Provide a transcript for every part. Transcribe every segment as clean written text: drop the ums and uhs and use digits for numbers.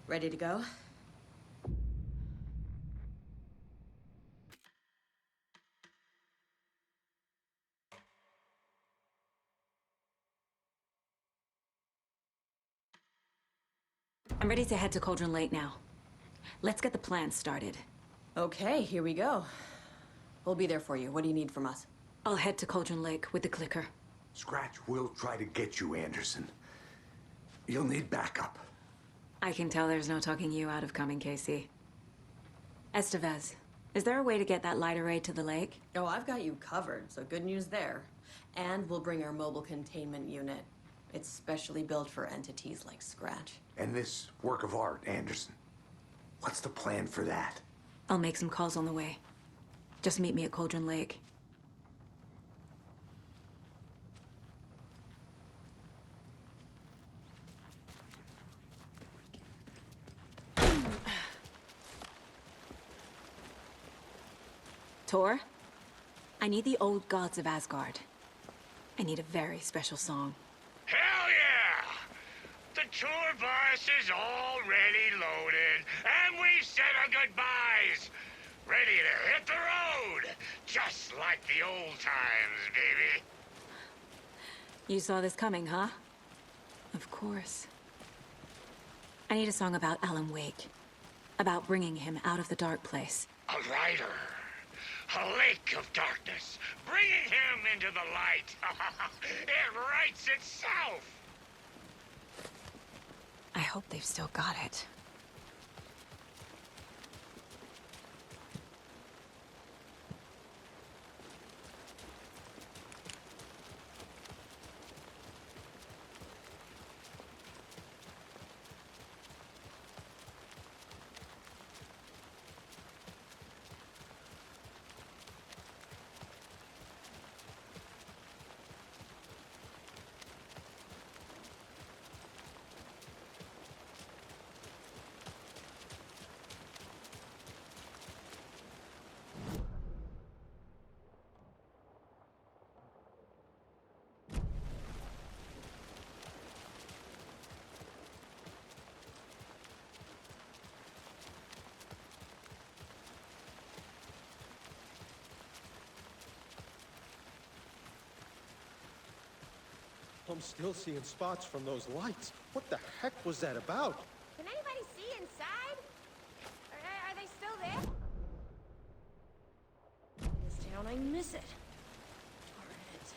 Ready to go? I'm ready to head to Cauldron Lake now. Let's get the plan started. Okay, here we go. We'll be there for you. What do you need from us? I'll head to Cauldron Lake with the clicker. Scratch will try to get you, Anderson. You'll need backup. I can tell there's no talking you out of coming, Casey. Estevez, is there a way to get that light array to the lake? Oh, I've got you covered, so good news there. And we'll bring our mobile containment unit. It's specially built for entities like Scratch. And this work of art, Anderson. What's the plan for that? I'll make some calls on the way. Just meet me at Cauldron Lake. Tor, I need the old gods of Asgard. I need a very special song. Hell yeah! The tour bus is already loaded, and we said our goodbyes. Ready to hit the road, just like the old times, baby. You saw this coming, huh? Of course. I need a song about Alan Wake. About bringing him out of the dark place. A rider. A lake of darkness, bringing him into the light. It writes itself. I hope they've still got it. I'm still seeing spots from those lights. What the heck was that about? Can anybody see inside? Are they still there? This town, I miss it. Darn it.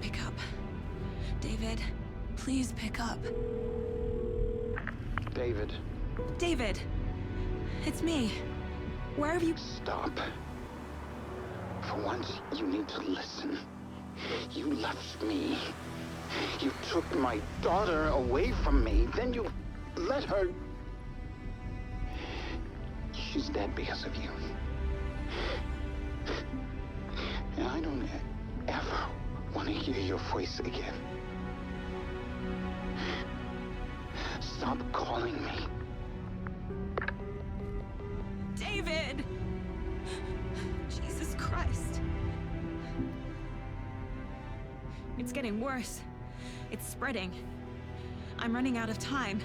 Pick up. David, please pick up. David, David! It's me. Where have you... stop. For once, you need to listen. You left me. You took my daughter away from me, then you let her... She's dead because of you. And I don't ever want want to hear your voice again. Stop calling me. David! Jesus Christ. It's getting worse. It's spreading. I'm running out of time.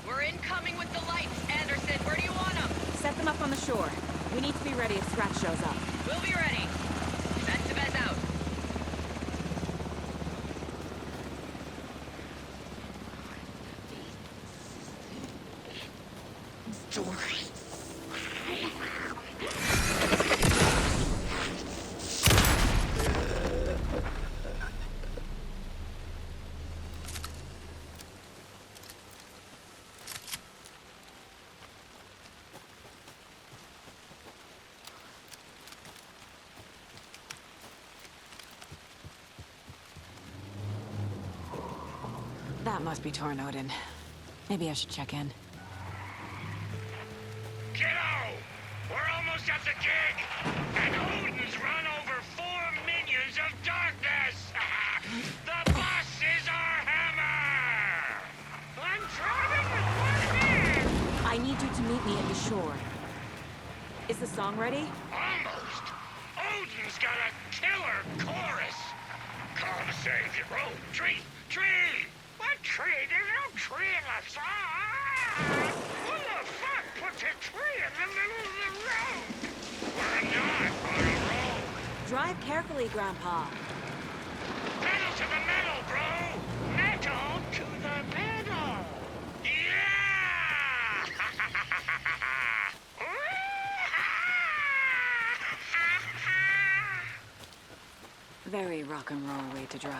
We're incoming with the lights, Anderson. Where do you want them? Set them up on the shore. We need to be ready if Scratch shows up. We'll be ready. Estevez out. That must be Torn Odin. Maybe I should check in. Kiddo! We're almost at the gig! And Odin's run over 4 minions of darkness! The boss is our hammer! I'm driving with one hand! I need you to meet me at the shore. Is the song ready? Almost! Odin's got a killer chorus! Come save your road, tree! Tree! What tree? There's no tree in the song! Who the fuck puts a tree in the middle of the road? We're not on a road! Drive carefully, Grandpa. Pedal to the metal, bro! Metal to the metal! Yeah! Very rock and roll way to drive.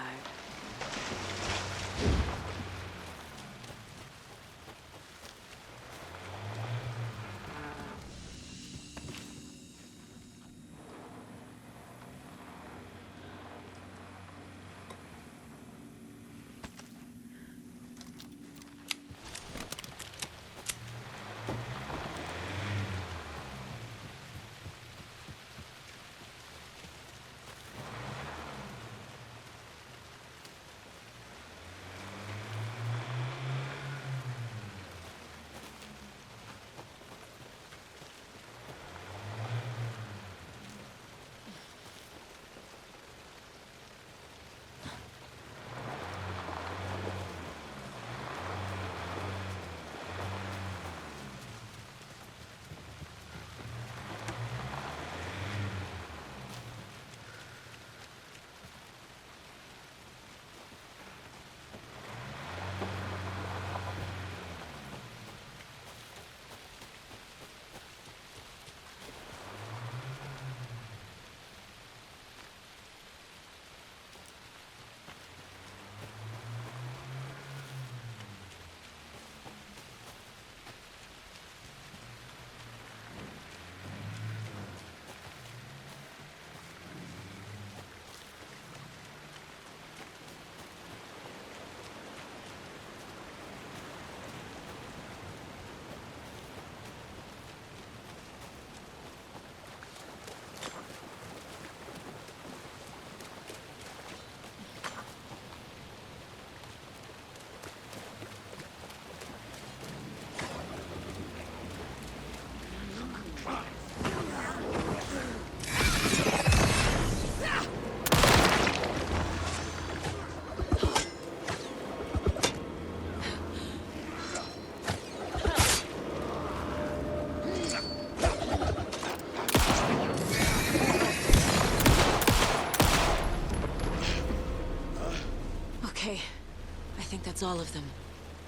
all of them.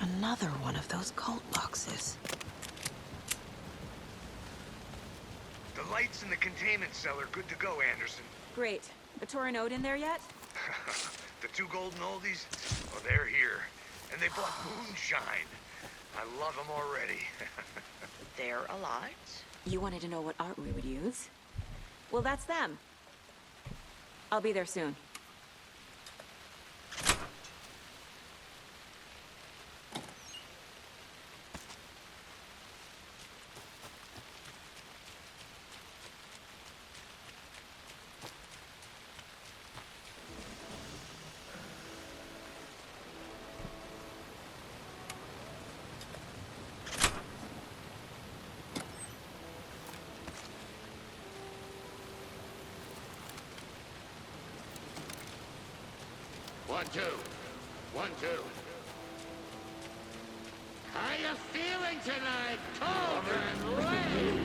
Another one of those cult boxes. The lights in the containment cell are good to go, Anderson. Great. The Torinode in there yet? The two golden oldies? Oh, they're here. And they brought moonshine. I love them already. They're alive? You wanted to know what art we would use? Well, that's them. I'll be there soon. One, two. 1, 2. How you feeling tonight, Cauldron Lake?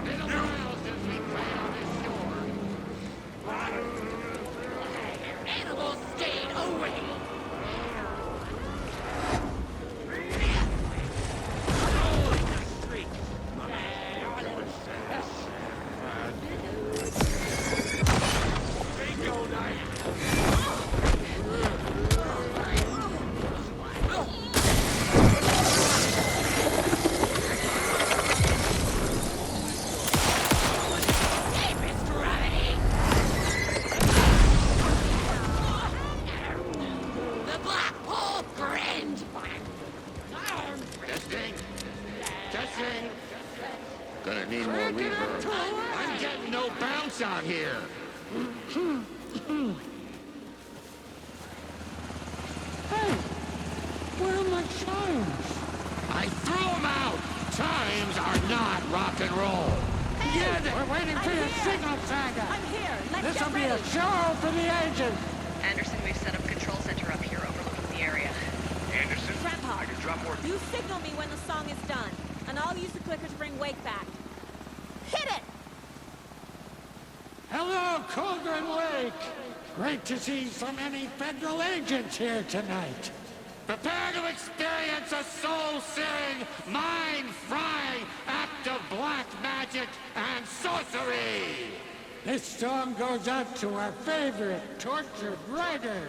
Been a while since we played on this shore. Animals stayed away. Gonna need more reverb. I'm getting no bounce out here. Hey, where are my chimes? I threw them out. Chimes are not rock and roll. Hey, we're waiting for your signal, Saga. I'm here. Let's This'll get be ready. a show for the agent. Anderson, we've set up a control center up here overlooking the area. Anderson, Grandpa, I can drop more. you signal me when the song is done, and I'll use the clicker to bring Wake back. Hit it! Hello, Cauldron Lake. Great to see so many federal agents here tonight. Prepare to experience a soul-searing, mind-frying act of black magic and sorcery. This song goes out to our favorite tortured writer.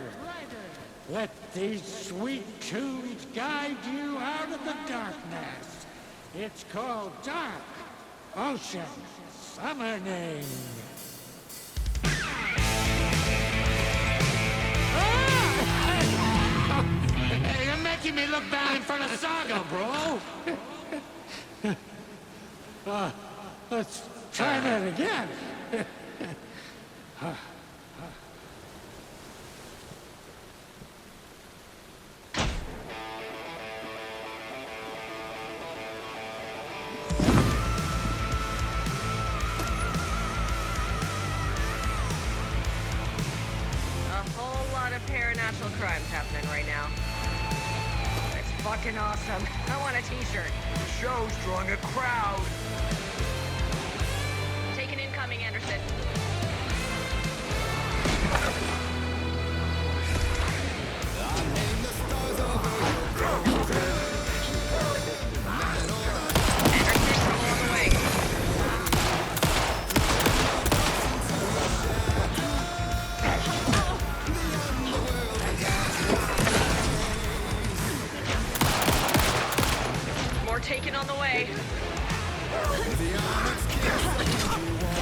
Let these sweet tunes guide you out of the darkness. It's called Dark Ocean Summoning. Hey, you're making me look bad in front of Saga, bro. Let's try that again. A whole lot of paranatural crimes happening right now. It's fucking awesome. I want a t-shirt. The show's drawing a crowd. Take an incoming, Anderson. Anderson, on the way. More taken on the way. Coming.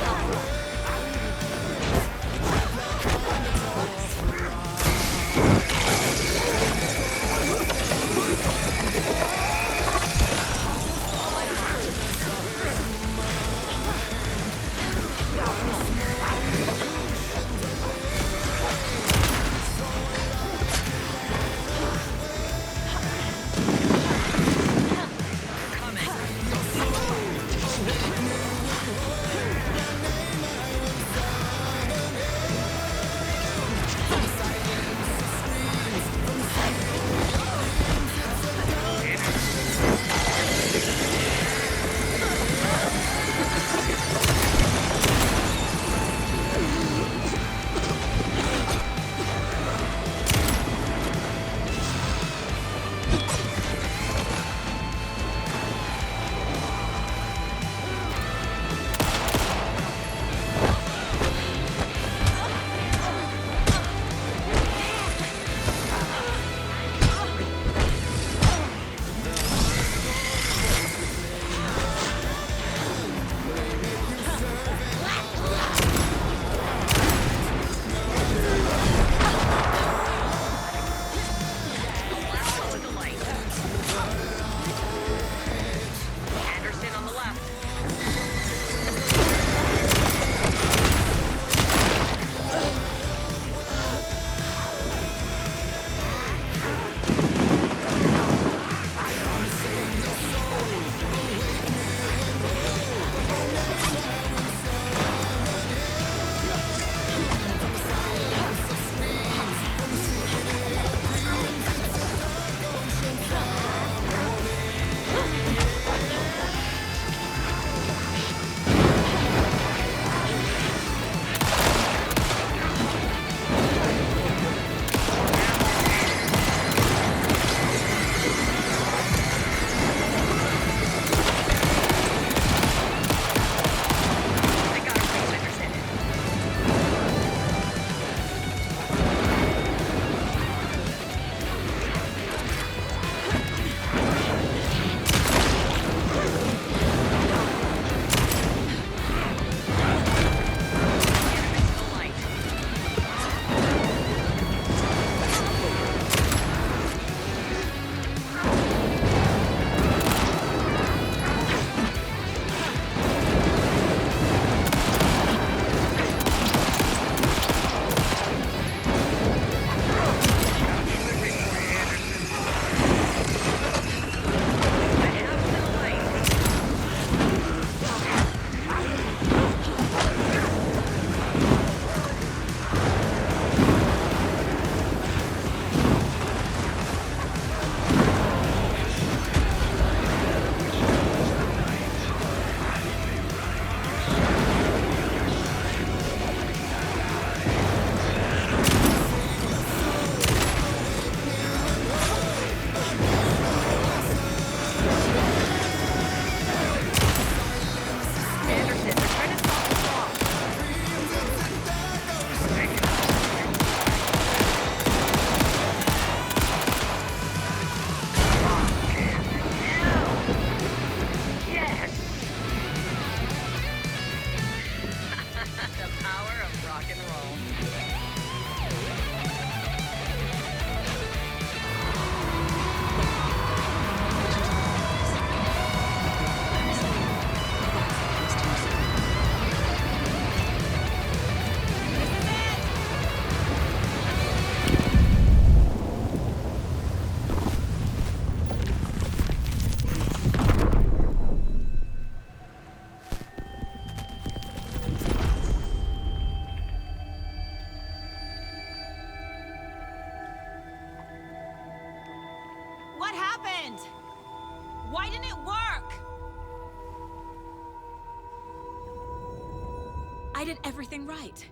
I did everything right.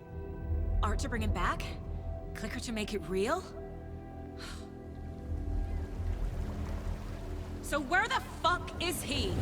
Art to bring him back? Clicker to make it real? So where the fuck is he?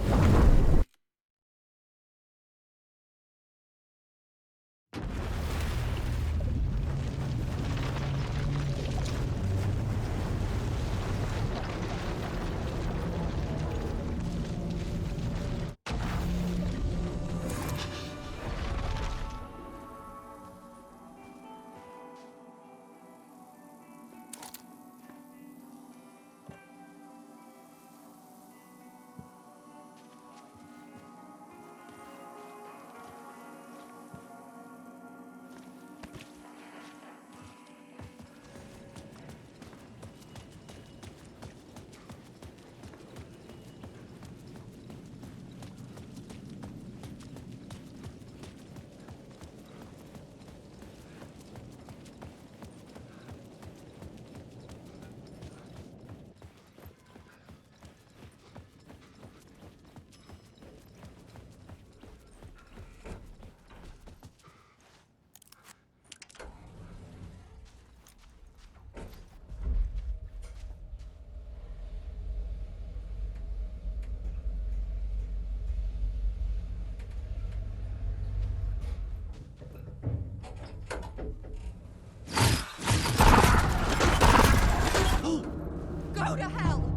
Go to hell!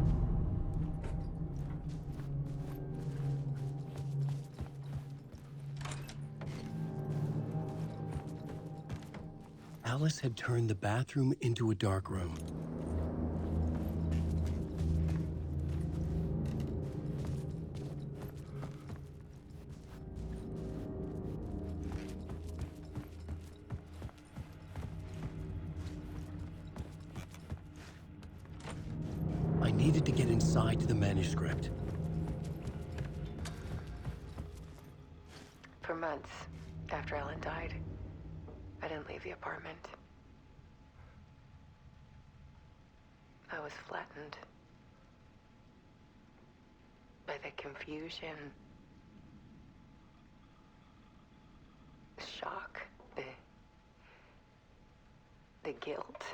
Alice had turned the bathroom into a dark room. I needed to get inside the manuscript. For months after Ellen died, I didn't leave the apartment. I was flattened by the confusion, the shock, the guilt,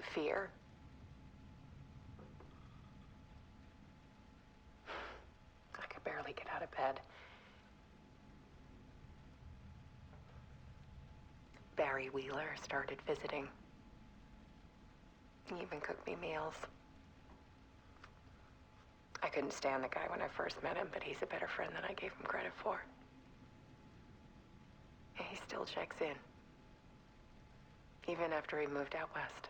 fear. I could barely get out of bed. Barry Wheeler started visiting. He even cooked me meals. I couldn't stand the guy when I first met him, but he's a better friend than I gave him credit for. And he still checks in, even after he moved out west.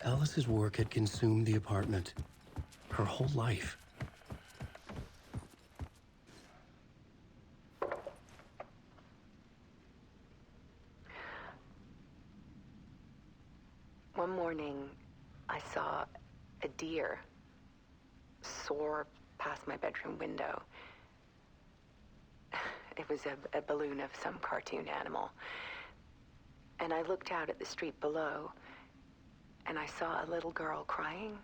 Alice's work had consumed the apartment. Her whole life. One morning, I saw a deer soar past my bedroom window. It was a balloon of some cartoon animal. And I looked out at the street below, and I saw a little girl crying.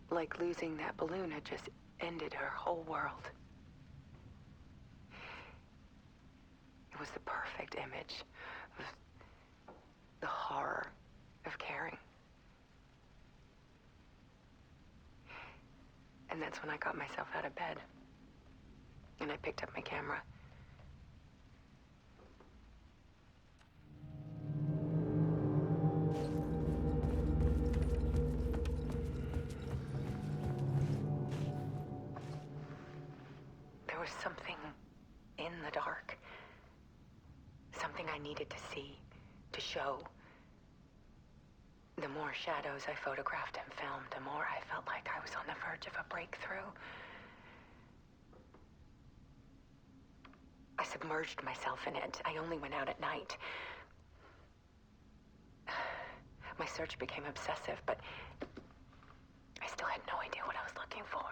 Like losing that balloon had just ended her whole world. It was the perfect image of the horror of caring. And that's when I got myself out of bed. And I picked up my camera. There was something in the dark. Something I needed to see, to show. The more shadows I photographed and filmed, the more I felt like I was on the verge of a breakthrough. I submerged myself in it. I only went out at night. My search became obsessive, but I still had no idea what I was looking for.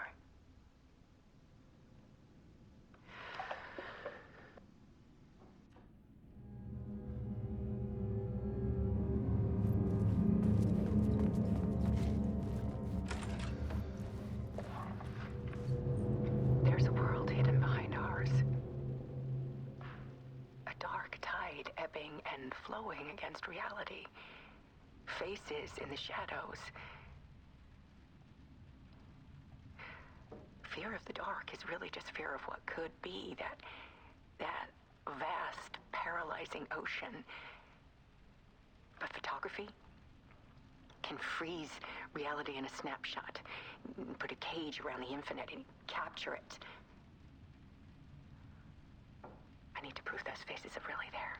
against reality. Faces in the shadows. Fear of the dark is really just fear of what could be, that vast, paralyzing ocean. But photography can freeze reality in a snapshot, put a cage around the infinite and capture it. I need to prove those faces are really there.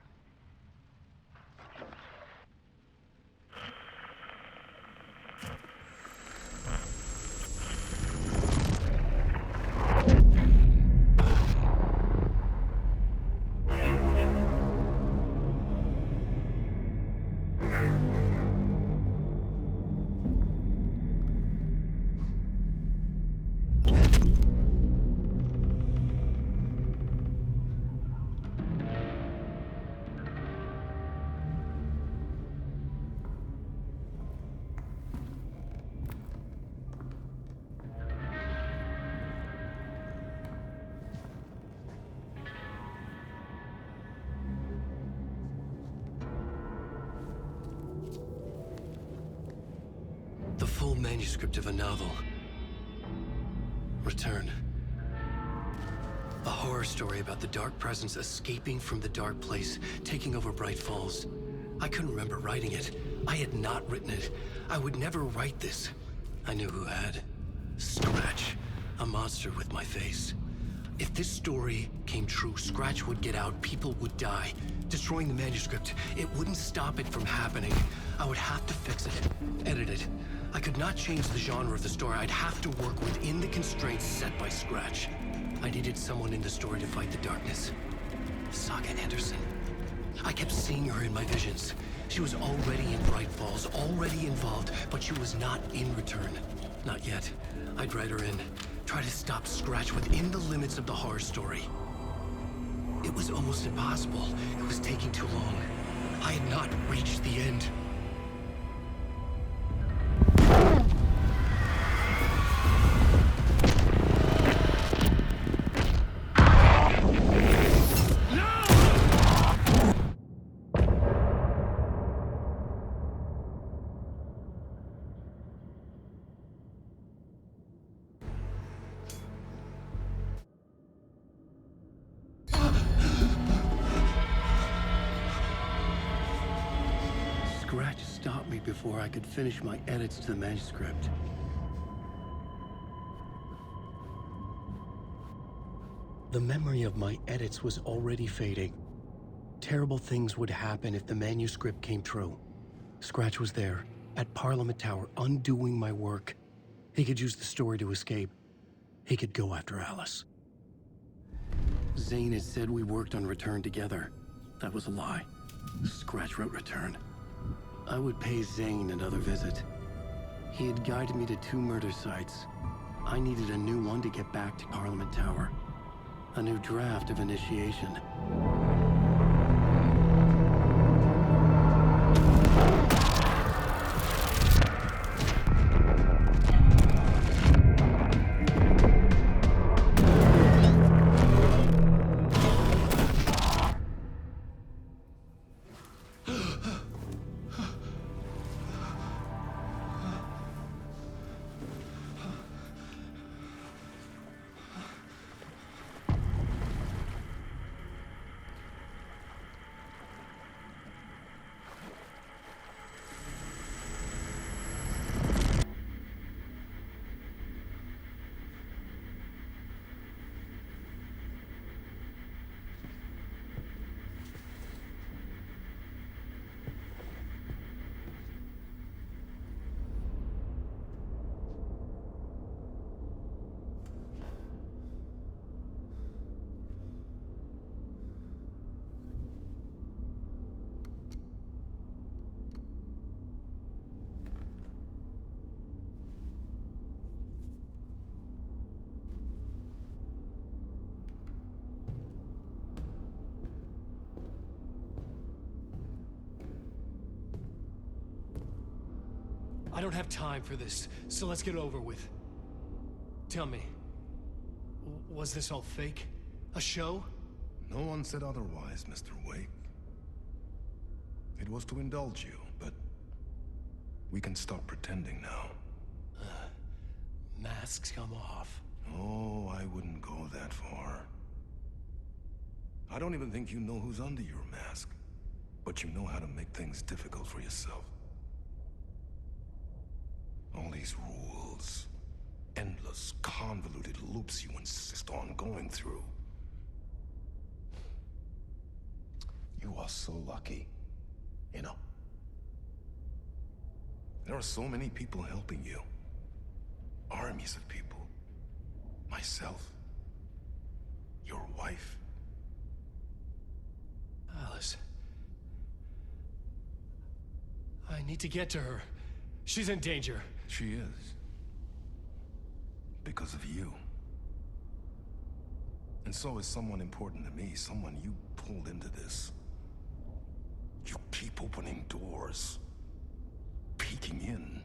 The full manuscript of a novel. Return. A horror story about the dark presence escaping from the dark place, taking over Bright Falls. I couldn't remember writing it. I had not written it. I would never write this. I knew who had. Scratch. A monster with my face. If this story came true, Scratch would get out, people would die. Destroying the manuscript, it wouldn't stop it from happening. I would have to fix it, edit it. I could not change the genre of the story. I'd have to work within the constraints set by Scratch. I needed someone in the story to fight the darkness. Saga Anderson. I kept seeing her in my visions. She was already in Bright Falls, already involved, but she was not in Return. Not yet. I'd write her in. Try to stop Scratch within the limits of the horror story. It was almost impossible. It was taking too long. I had not reached the end. Scratch stopped me before I could finish my edits to the manuscript. The memory of my edits was already fading. Terrible things would happen if the manuscript came true. Scratch was there, at Parliament Tower, undoing my work. He could use the story to escape. He could go after Alice. Zane had said we worked on Return together. That was a lie. Scratch wrote Return. I would pay Zane another visit. He had guided me to 2 murder sites. I needed a new one to get back to Parliament Tower. A new draft of initiation. I don't have time for this, so let's get it over with. Tell me, was this all fake? A show? No one said otherwise, Mr. Wake. It was to indulge you, but we can stop pretending now. Masks come off. Oh, I wouldn't go that far. I don't even think you know who's under your mask, but you know how to make things difficult for yourself. All these rules, endless, convoluted loops you insist on going through. You are so lucky, you know. There are so many people helping you. Armies of people. Myself. Your wife. Alice. I need to get to her. She's in danger. She is. Because of you. And so is someone important to me, someone you pulled into this. You keep opening doors. Peeking in.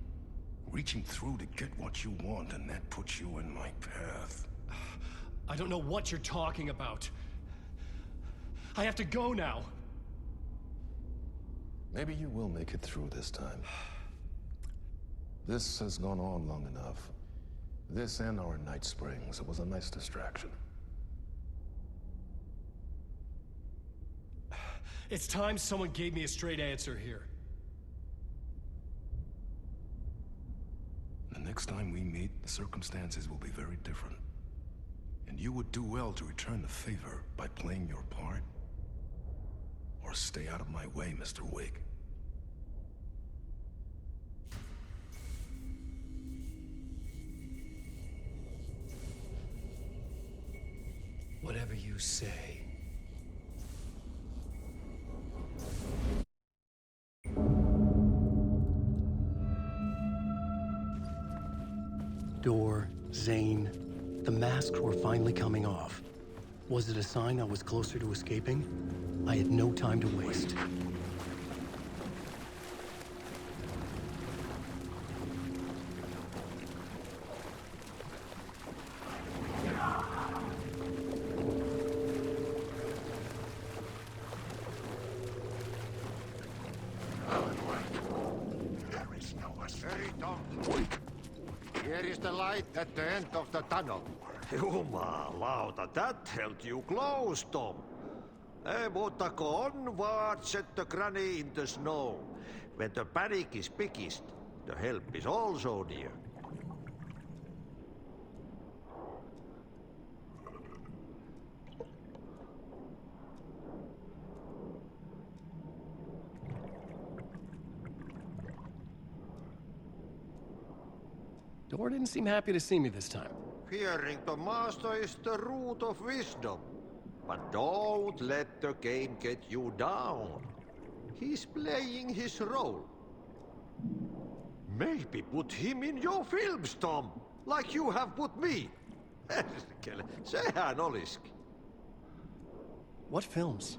Reaching through to get what you want, and that puts you in my path. I don't know what you're talking about. I have to go now. Maybe you will make it through this time. This has gone on long enough. This and our Night Springs. It was a nice distraction. It's time someone gave me a straight answer here. The next time we meet, the circumstances will be very different. And you would do well to return the favor by playing your part. Or stay out of my way, Mr. Wake. Whatever you say. Door, Zane, the masks were finally coming off. Was it a sign I was closer to escaping? I had no time to waste. There is no escape. Hurry, Tom. Here is the light at the end of the tunnel. Jumalauta, that held you close, Tom. Mutta go onward, set the granny in the snow. When the panic is biggest, the help is also near. Door didn't seem happy to see me this time. Fearing the master is the root of wisdom. But don't let the game get you down. He's playing his role. Maybe put him in your films, Tom, like you have put me. Sehän olisikin. What films?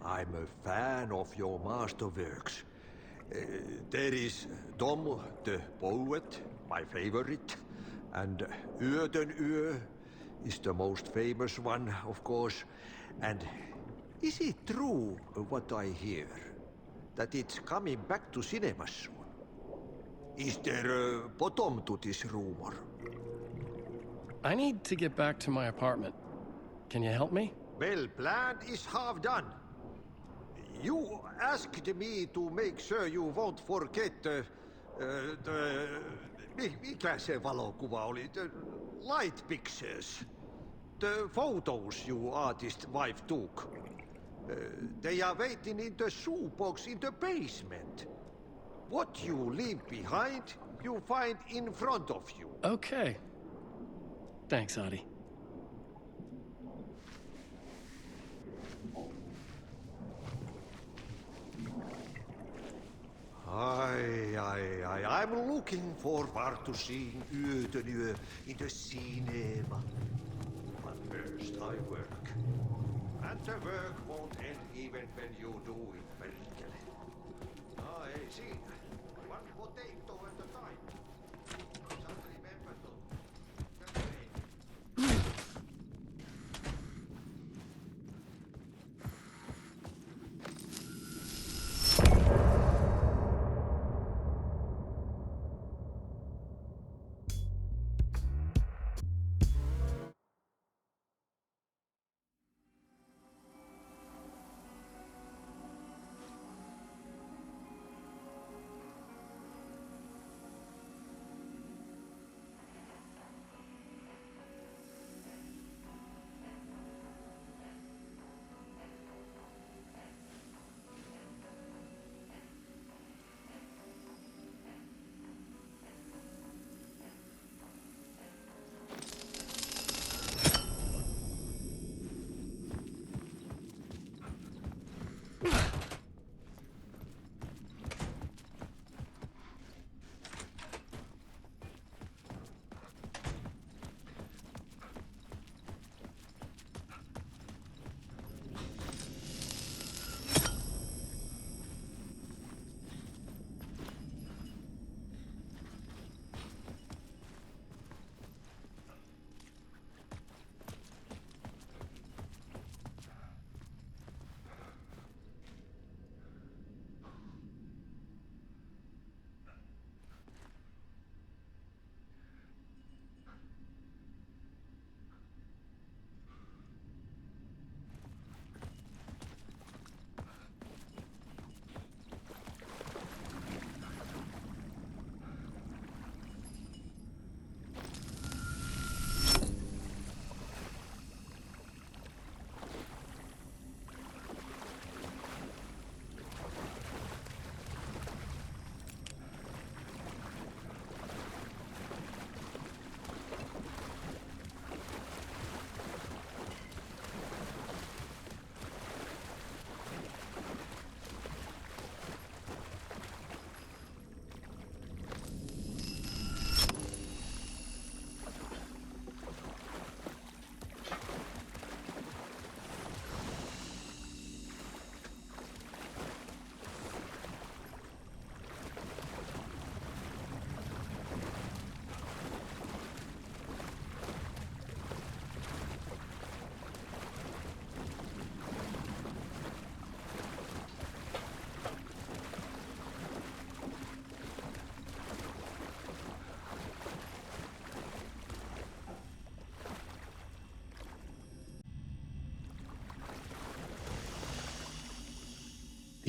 I'm a fan of your masterworks. There is Tom the Poet, my favorite, and Yö is the most famous one, of course. And is it true what I hear? That it's coming back to cinemas soon? Is there a bottom to this rumor? I need to get back to my apartment. Can you help me? Well, plan is half done. You asked me to make sure you won't forget mikä se valokuva oli? The light pictures. The photos your artist wife took. They are waiting in the shoebox in the basement. What you leave behind, you find in front of you. Okay. Thanks, Adi. I'm looking forward to seeing Yö in the cinema. But first I work. And the work won't end even when you do it, perkele. Ei siinä. One potato at a time. Just remember to...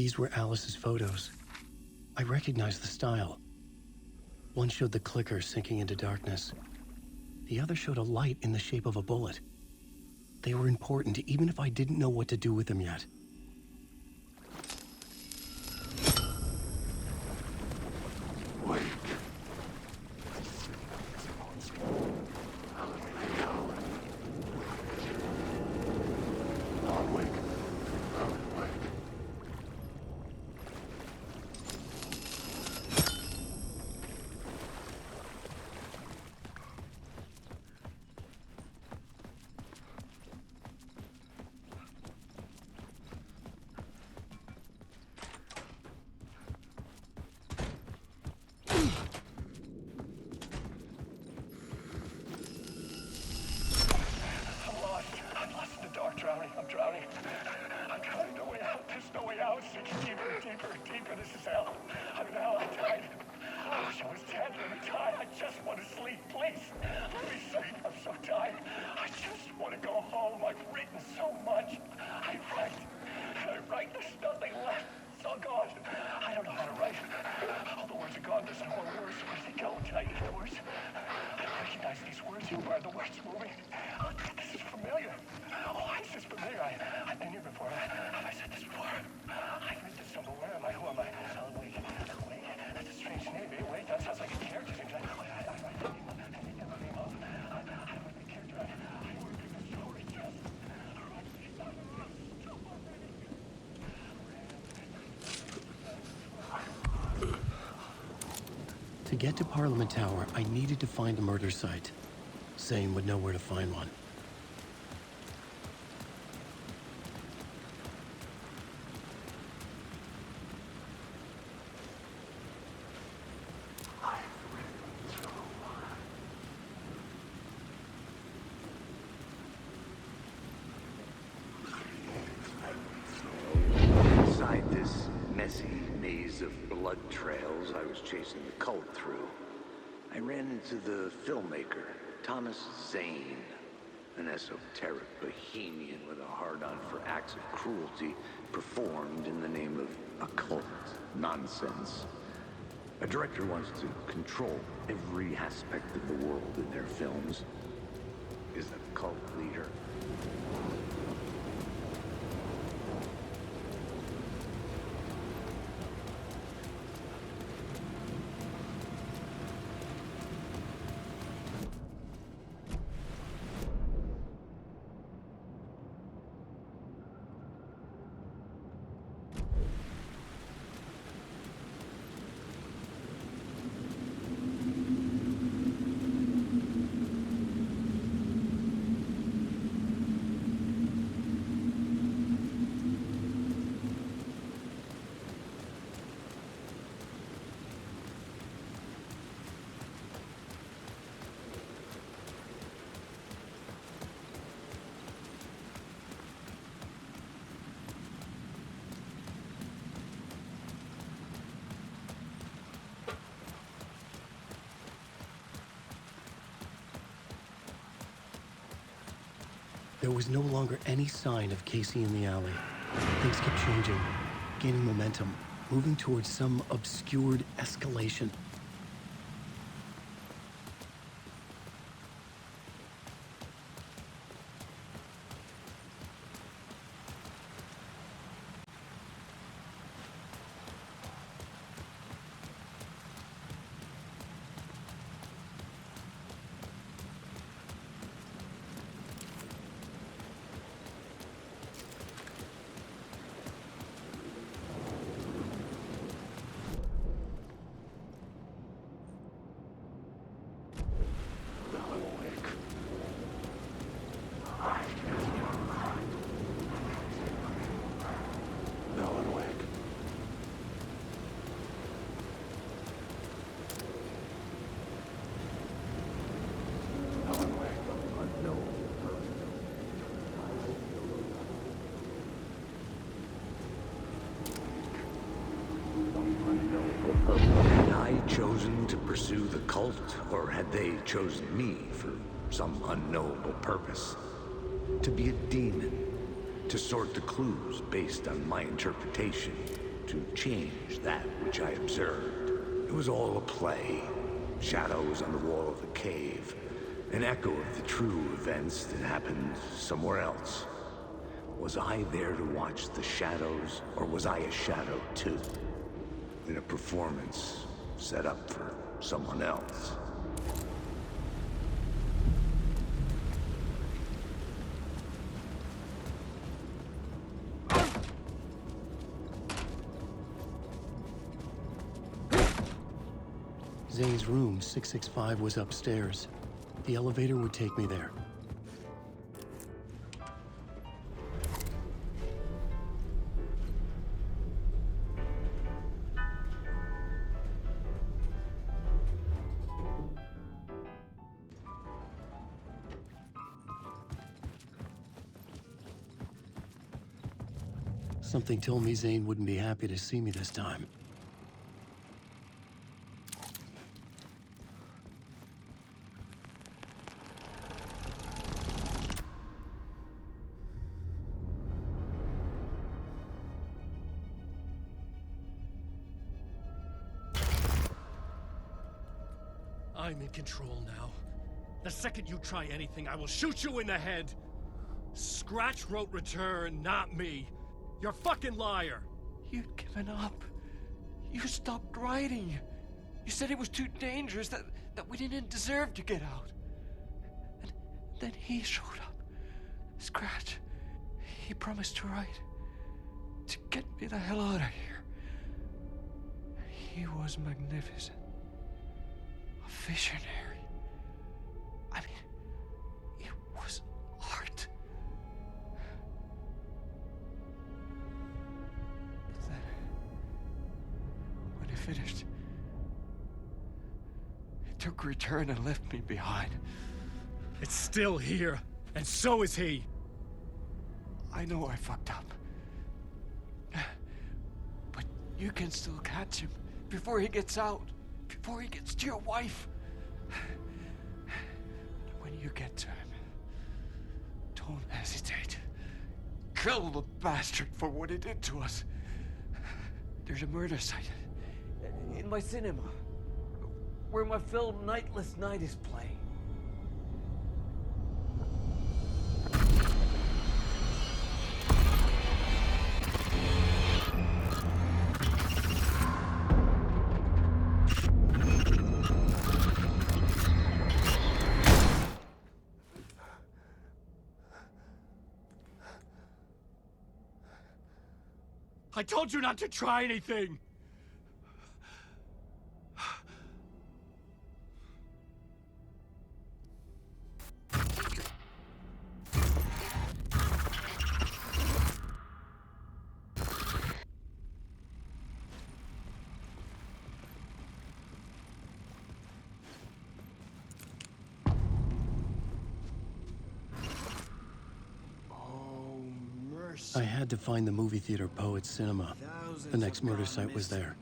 These were Alice's photos. I recognized the style. One showed the clicker sinking into darkness. The other showed a light in the shape of a bullet. They were important, even if I didn't know what to do with them yet. Wait. Alan Wake. Alan Wake. I'm drowning. No way out. There's no way out. It's deeper. This is hell. I'm in hell. I died. I wish I was dead. Let me die. I just want to sleep, please. Let me sleep. I'm so tired. I just want to go home. I've written so much. I write. There's nothing left. It's all gone. I don't know how to write. All the words are gone. There's no more words. Where did they go? Did I get the words? I recognize these words. Who are the words moving? Oh, this is familiar. Oh, why is this familiar? I've been here before. Have I said this before? I've read this somewhere. Where am I? Who am I? Alan Wake. Wake. That's a strange name. Wake. That sounds like a character name. I need to name up. I don't want the character. I want to the story. Yes. To get to Parliament Tower, I needed to find a murder site. Zane would know where to find one. Inside this messy maze of blood trails I was chasing the cult through, I ran into the filmmaker, Thomas Zane, an esoteric bohemian with a hard-on for acts of cruelty performed in the name of occult nonsense. A director wants to control every aspect of the world in their films. Is a cult leader. There was no longer any sign of Casey in the alley. Things kept changing, gaining momentum, moving towards some obscured escalation. Had I chosen to pursue the cult, or had they chosen me for some unknowable purpose? To be a demon, to sort the clues based on my interpretation, to change that which I observed. It was all a play. Shadows on the wall of the cave. An echo of the true events that happened somewhere else. Was I there to watch the shadows, or was I a shadow too? In a performance set up for someone else. Zane's room, 665, was upstairs. The elevator would take me there. Something told me Zane wouldn't be happy to see me this time. I'm in control now. The second you try anything, I will shoot you in the head! Scratch wrote return, not me. You're a fucking liar! You'd given up. You stopped writing. You said it was too dangerous, that we didn't deserve to get out. And then he showed up. Scratch. He promised to write. To get me the hell out of here. He was magnificent. A visionary. I mean, it was art. Then, when he finished, he took return and left me behind. It's still here, and so is he. I know I fucked up. But you can still catch him before he gets out. Before he gets to your wife. When you get to him, don't hesitate. Kill the bastard for what he did to us. There's a murder site in my cinema where my film Nightless Night is playing. I told you not to try anything! I had to find the movie theater Poet Cinema. The next murder site was there.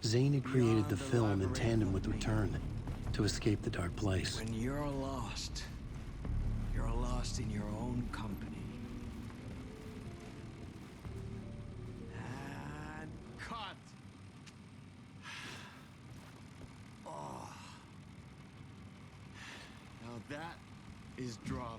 Zane had created the film in tandem with Return to escape the dark place. When you're lost in your own company. And cut! Oh. Now that is drama.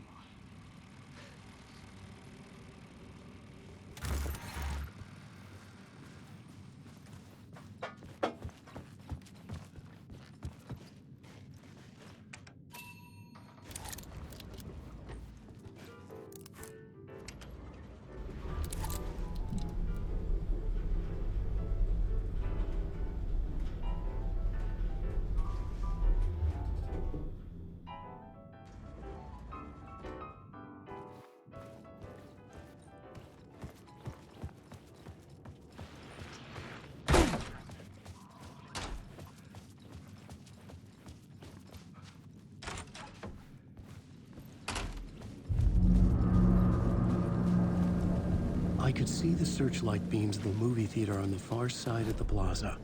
I could see the searchlight beams of the movie theater on the far side of the plaza.